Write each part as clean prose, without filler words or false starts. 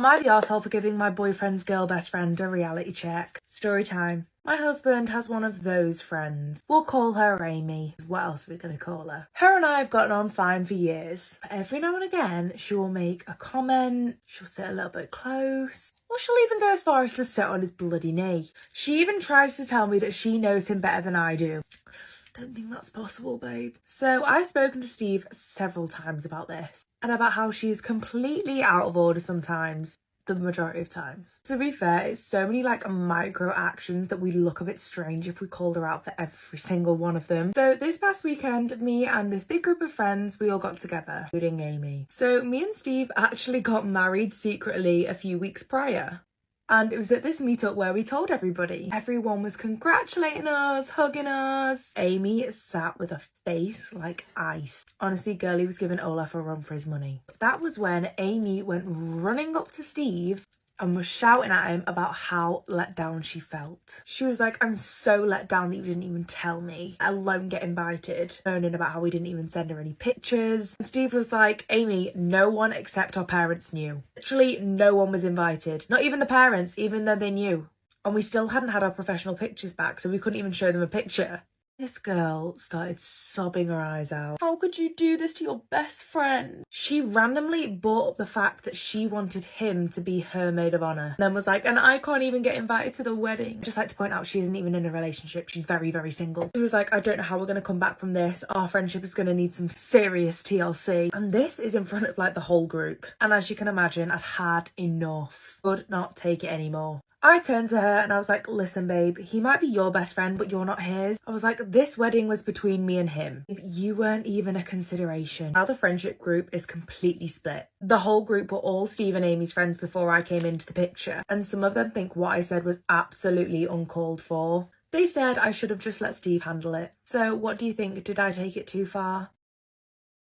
Am I the arsehole for giving my boyfriend's girl best friend a reality check? Story time. My husband has one of those friends. We'll call her Amy. What else are we going to call her? Her and I have gotten on fine for years. But every now and again, she will make a comment, she'll sit a little bit close, or she'll even go as far as to sit on his bloody knee. She even tries to tell me that she knows him better than I do. Don't think that's possible, babe. So I've spoken to Steve several times about this and about how she's completely out of order sometimes. The majority of times. To be fair, it's so many like micro actions that we look a bit strange if we called her out for every single one of them. So this past weekend, me and this big group of friends, we all got together, including Amy. So me and Steve actually got married secretly a few weeks prior. And it was at this meetup where we told everybody. Everyone was congratulating us, hugging us. Amy sat with a face like ice. Honestly, girlie was giving Olaf a run for his money. That was when Amy went running up to Steve and was shouting at him about how let down she felt. She was like, I'm so let down that you didn't even tell me, let alone get invited. Moaning about how we didn't even send her any pictures. And Steve was like, Amy, no one except our parents knew. Literally no one was invited. Not even the parents, even though they knew. And we still hadn't had our professional pictures back, so we couldn't even show them a picture. This girl started sobbing her eyes out. How could you do this to your best friend? She randomly brought up the fact that she wanted him to be her maid of honour. And then was like, and I can't even get invited to the wedding. I'd just like to point out she isn't even in a relationship. She's very, very single. She was like, I don't know how we're going to come back from this. Our friendship is going to need some serious TLC. And this is in front of like the whole group. And as you can imagine, I'd had enough. Could not take it anymore. I turned to her and I was like, listen, babe, he might be your best friend, but you're not his. I was like, this wedding was between me and him. You weren't even a consideration. Now the friendship group is completely split. The whole group were all Steve and Amy's friends before I came into the picture. And some of them think what I said was absolutely uncalled for. They said I should have just let Steve handle it. So what do you think? Did I take it too far?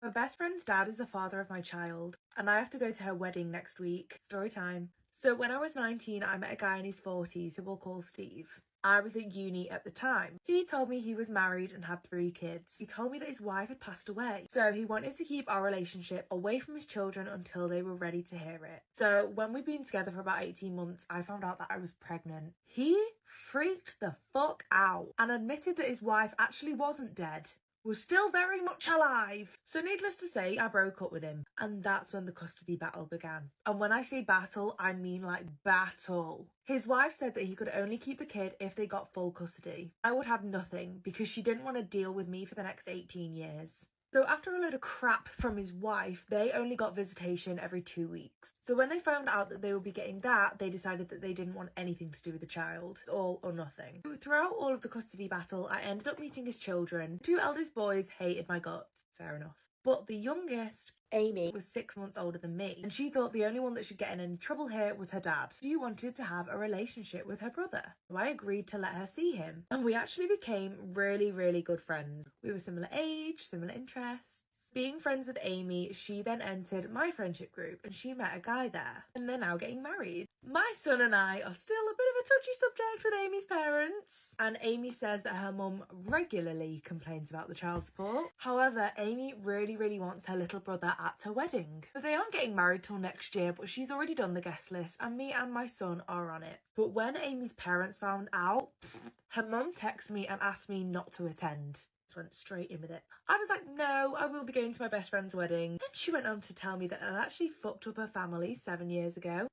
My best friend's dad is the father of my child, and I have to go to her wedding next week. Story time. So when I was 19, I met a guy in his 40s who we'll call Steve. I was at uni at the time. He told me he was married and had 3 kids. He told me that his wife had passed away. So he wanted to keep our relationship away from his children until they were ready to hear it. So when we'd been together for about 18 months, I found out that I was pregnant. He freaked the fuck out and admitted that his wife actually wasn't dead. Was still very much alive. So needless to say, I broke up with him. And that's when the custody battle began. And when I say battle, I mean like battle. His wife said that he could only keep the kid if they got full custody. I would have nothing because she didn't want to deal with me for the next 18 years. So after a load of crap from his wife, they only got visitation every 2 weeks. So when they found out that they would be getting that, they decided that they didn't want anything to do with the child. All or nothing. Throughout all of the custody battle, I ended up meeting his children. 2 eldest boys hated my guts. Fair enough. But the youngest, Amy, was 6 months older than me, and she thought the only one that should get in any trouble here was her dad. She wanted to have a relationship with her brother, so I agreed to let her see him, and we actually became really, really good friends. We were similar age, similar interests. Being friends with Amy, she then entered my friendship group and she met a guy there, and they're now getting married. My son and I are still a bit of a touchy subject with Amy's parents, and Amy says that her mum regularly complains about the child support. However, Amy really, really wants her little brother at her wedding. So they aren't getting married till next year, but she's already done the guest list and me and my son are on it. But when Amy's parents found out, her mum texted me and asked me not to attend. Went straight in with it. I was like, no, I will be going to my best friend's wedding. And she went on to tell me that I'd actually fucked up her family 7 years ago.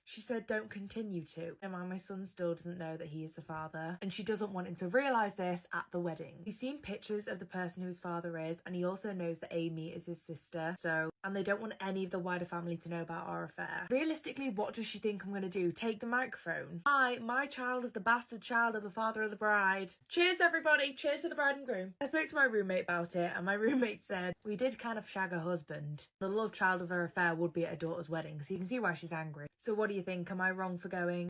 She said don't continue to. And my son still doesn't know that he is the father, and she doesn't want him to realise this at the wedding. He's seen pictures of the person who his father is, and he also knows that Amy is his sister, and they don't want any of the wider family to know about our affair. Realistically, what does she think I'm going to do? Take the microphone? My child is the bastard child of the father of the bride. Cheers everybody, cheers to the bride and groom. I spoke to my roommate about it, and my roommate said we did kind of shag her husband. The love child of her affair would be at her daughter's wedding, so you can see why she's angry. So what do you think? Am I wrong for going?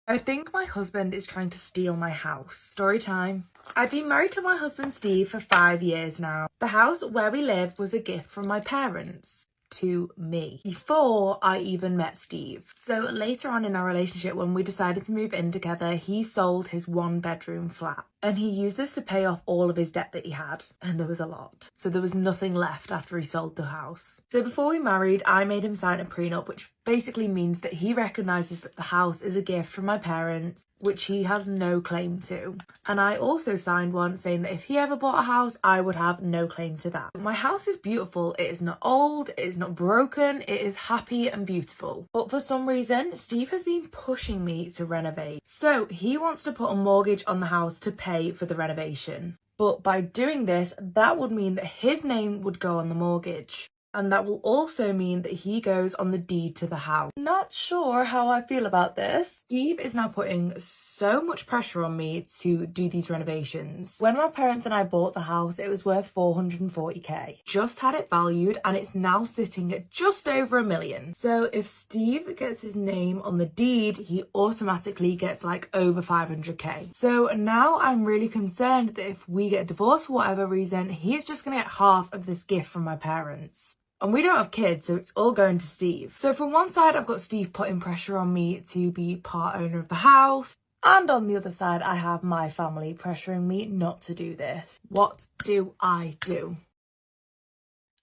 I think my husband is trying to steal my house. Story time. I've been married to my husband Steve for 5 years now. The house where we live was a gift from my parents to me before I even met Steve. So later on in our relationship, when we decided to move in together, he sold his 1-bedroom flat. And he used this to pay off all of his debt that he had, and there was a lot. So there was nothing left after he sold the house. So before we married, I made him sign a prenup, which basically means that he recognises that the house is a gift from my parents, which he has no claim to. And I also signed one saying that if he ever bought a house, I would have no claim to that. My house is beautiful. It is not old, it is not broken, it is happy and beautiful. But for some reason, Steve has been pushing me to renovate. So he wants to put a mortgage on the house to pay for the renovation. But by doing this, that would mean that his name would go on the mortgage. And that will also mean that he goes on the deed to the house. Not sure how I feel about this. Steve is now putting so much pressure on me to do these renovations. When my parents and I bought the house, it was worth 440k. Just had it valued and it's now sitting at just over $1 million. So if Steve gets his name on the deed, he automatically gets like over 500k. So now I'm really concerned that if we get divorced for whatever reason, he's just gonna get half of this gift from my parents. And we don't have kids, so it's all going to Steve. So from one side, I've got Steve putting pressure on me to be part owner of the house. And on the other side, I have my family pressuring me not to do this. What do I do?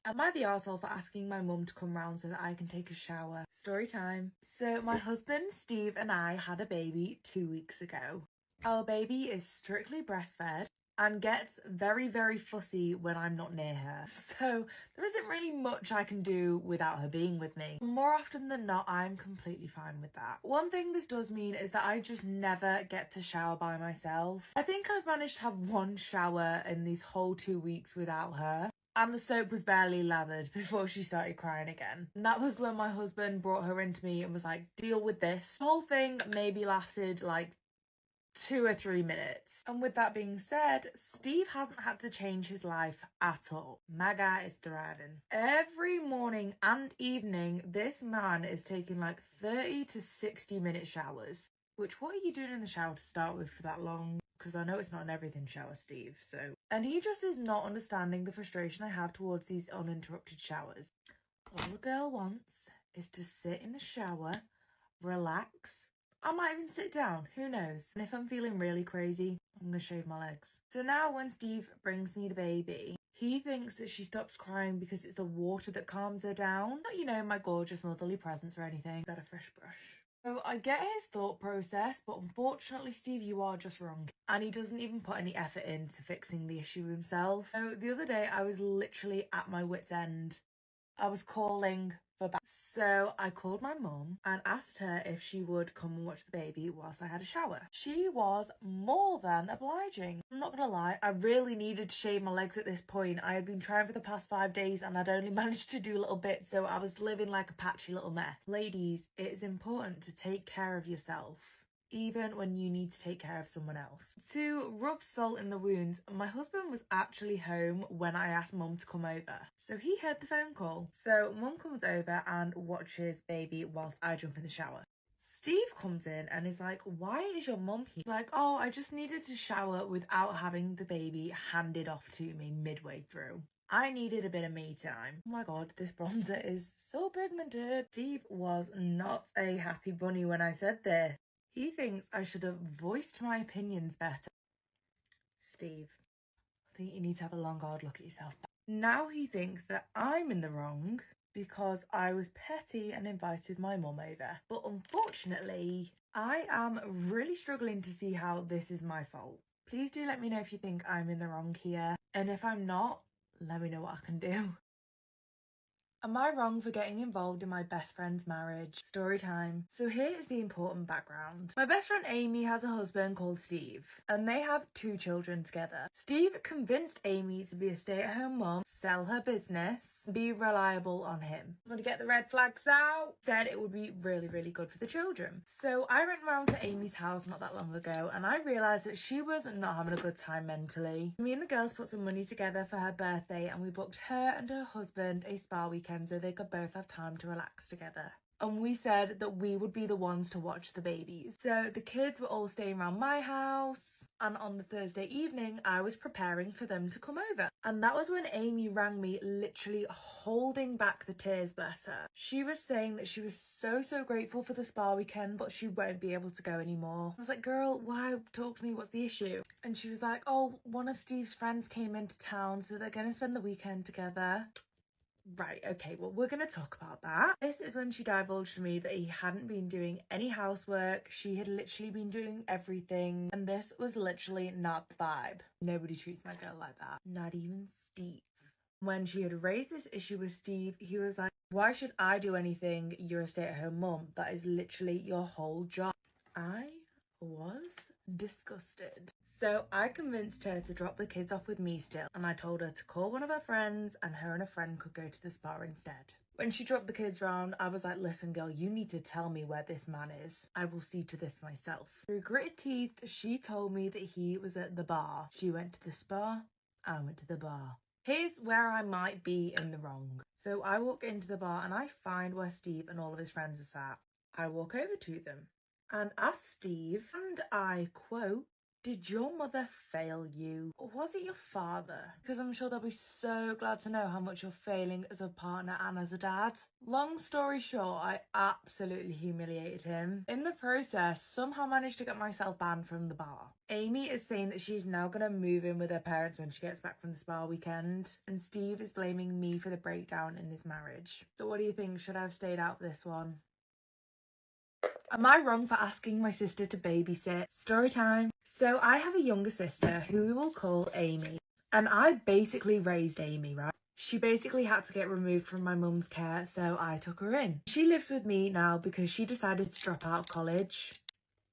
Am I the arsehole for asking my mum to come round so that I can take a shower? Story time. So my husband, Steve, and I had a baby 2 weeks ago. Our baby is strictly breastfed and gets very, very fussy when I'm not near her. So there isn't really much I can do without her being with me. More often than not, I'm completely fine with that. One thing this does mean is that I just never get to shower by myself. I think I've managed to have one shower in these whole 2 weeks without her. And the soap was barely lathered before she started crying again. And that was when my husband brought her into me and was like, deal with this. The whole thing maybe lasted like 2 or 3 minutes. And with that being said, Steve hasn't had to change his life at all. My guy is thriving. Every morning and evening, this man is taking like 30 to 60 minute showers. Which, what are you doing in the shower to start with for that long? Because I know it's not an everything shower, Steve, so. And he just is not understanding the frustration I have towards these uninterrupted showers. All the girl wants is to sit in the shower, relax. I might even sit down, who knows? And if I'm feeling really crazy, I'm gonna shave my legs. So now when Steve brings me the baby, he thinks that she stops crying because it's the water that calms her down. Not, you know, my gorgeous motherly presence or anything. Got a fresh brush. So I get his thought process, but unfortunately, Steve, you are just wrong. And he doesn't even put any effort into fixing the issue himself. So the other day, I was literally at my wit's end. I was calling for back. So I called my mum and asked her if she would come and watch the baby whilst I had a shower. She was more than obliging. I'm not gonna lie, I really needed to shave my legs at this point. I had been trying for the past 5 days and I'd only managed to do a little bit, so I was living like a patchy little mess. Ladies, it is important to take care of yourself, even when you need to take care of someone else. To rub salt in the wounds, my husband was actually home when I asked mum to come over. So he heard the phone call. So mum comes over and watches baby whilst I jump in the shower. Steve comes in and is like, why is your mum here? He's like, oh, I just needed to shower without having the baby handed off to me midway through. I needed a bit of me time. Oh my god, this bronzer is so pigmented. Steve was not a happy bunny when I said this. He thinks I should have voiced my opinions better. Steve, I think you need to have a long hard look at yourself. Now he thinks that I'm in the wrong because I was petty and invited my mum over. But unfortunately, I am really struggling to see how this is my fault. Please do let me know if you think I'm in the wrong here. And if I'm not, let me know what I can do. Am I wrong for getting involved in my best friend's marriage? Story time. So here is the important background. My best friend Amy has a husband called Steve, and they have 2 children together. Steve convinced Amy to be a stay-at-home mum, sell her business, be reliable on him. I'm gonna get the red flags out. Said it would be really, really good for the children. So I went round to Amy's house not that long ago, and I realised that she was not having a good time mentally. Me and the girls put some money together for her birthday, and we booked her and her husband a spa weekend so they could both have time to relax together. and we said that we would be the ones to watch the babies. So the kids were all staying around my house, and on the Thursday evening I was preparing for them to come over. And that was when Amy rang me, literally holding back the tears, bless her. She was saying that she was so grateful for the spa weekend, but she won't be able to go anymore. I was like, girl, why? Talk to me, what's the issue? And she was like, oh, one of Steve's friends came into town, so they're gonna spend the weekend together. Right, okay, well, we're going to talk about that. This is when she divulged to me that he hadn't been doing any housework. She had literally been doing everything, and this was literally not the vibe. Nobody treats my girl like that, not even Steve. When she had raised this issue with Steve, he was like, why should I do anything? You're a stay-at-home mum. That is literally your whole job. I was disgusted. So I convinced her to drop the kids off with me still, and I told her to call one of her friends and her and a friend could go to the spa instead. When she dropped the kids round, I was like, listen girl, you need to tell me where this man is. I will see to this myself. Through gritted teeth, she told me that he was at the bar. She went to the spa, I went to the bar. Here's where I might be in the wrong. So I walk into the bar and I find where Steve and all of his friends are sat. I walk over to them and ask Steve, and I quote, did your mother fail you? Or was it your father? Because I'm sure they'll be so glad to know how much you're failing as a partner and as a dad. Long story short, I absolutely humiliated him. In the process, somehow managed to get myself banned from the bar. Amy is saying that she's now going to move in with her parents when she gets back from the spa weekend. And Steve is blaming me for the breakdown in his marriage. So what do you think? Should I have stayed out for this one? Am I wrong for asking my sister to babysit? Story time. So I have a younger sister who we will call Amy. And I basically raised Amy, right? She basically had to get removed from my mum's care, so I took her in. She lives with me now because she decided to drop out of college.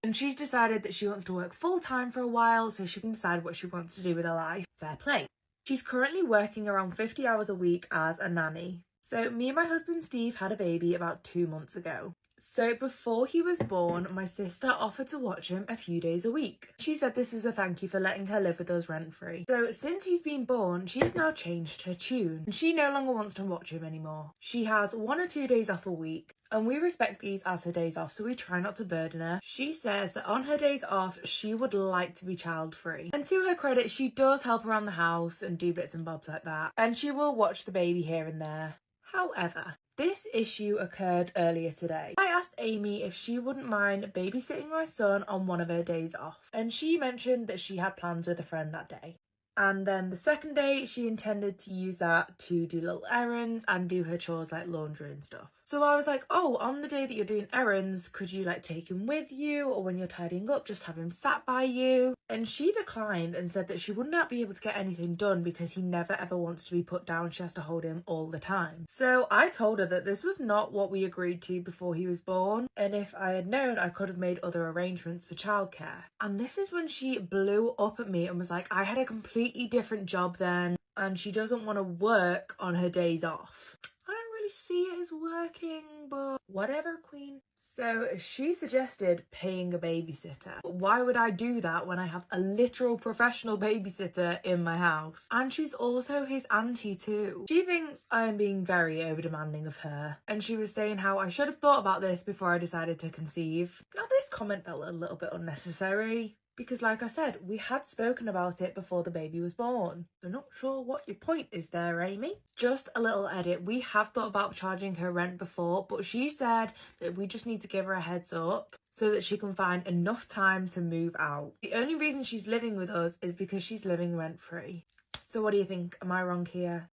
And she's decided that she wants to work full-time for a while so she can decide what she wants to do with her life. Fair play. She's currently working around 50 hours a week as a nanny. So me and my husband Steve had a baby about 2 months ago. So before he was born, my sister offered to watch him a few days a week. She said this was a thank you for letting her live with us rent-free. So since he's been born, she has now changed her tune. And she no longer wants to watch him anymore. She has 1 or 2 days off a week. And we respect these as her days off, so we try not to burden her. She says that on her days off, she would like to be child-free. And to her credit, she does help around the house and do bits and bobs like that. And she will watch the baby here and there. However, this issue occurred earlier today. I asked Amy if she wouldn't mind babysitting my son on one of her days off, and she mentioned that she had plans with a friend that day. And then the second day, she intended to use that to do little errands and do her chores like laundry and stuff. So I was like, oh, on the day that you're doing errands, could you like take him with you? Or when you're tidying up, just have him sat by you? And she declined and said that she would not be able to get anything done because he never ever wants to be put down. She has to hold him all the time. So I told her that this was not what we agreed to before he was born. And if I had known, I could have made other arrangements for childcare. And this is when she blew up at me and was like, I had a completely different job then, and she doesn't want to work on her days off. I don't really see it as working, but whatever, queen. So she suggested paying a babysitter. But why would I do that when I have a literal professional babysitter in my house? And she's also his auntie too. She thinks I am being very over demanding of her. And she was saying how I should have thought about this before I decided to conceive. Now this comment felt a little bit unnecessary. Because like I said, we had spoken about it before the baby was born. So not sure what your point is there, Amy. Just a little edit. We have thought about charging her rent before, but she said that we just need to give her a heads up so that she can find enough time to move out. The only reason she's living with us is because she's living rent-free. So what do you think? Am I wrong here?